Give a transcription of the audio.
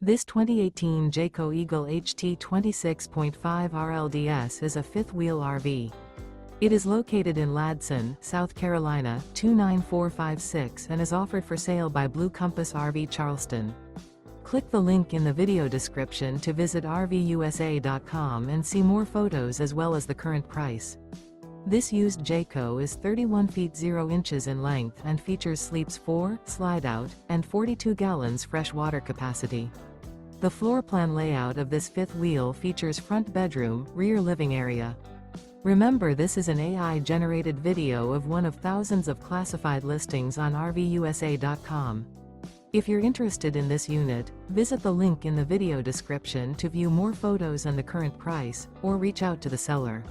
This 2018 Jayco Eagle HT 26.5 RLDS is a fifth-wheel RV. It is located in Ladson, South Carolina, 29456 and is offered for sale by Blue Compass RV Charleston. Click the link in the video description to visit RVUSA.com and see more photos as well as the current price. This used Jayco is 31 feet 0 inches in length and features sleeps 4, slide-out, and 42 gallons fresh water capacity. The floor plan layout of this fifth wheel features front bedroom, rear living area. Remember, this is an AI-generated video of one of thousands of classified listings on RVUSA.com. If you're interested in this unit, visit the link in the video description to view more photos and the current price, or reach out to the seller.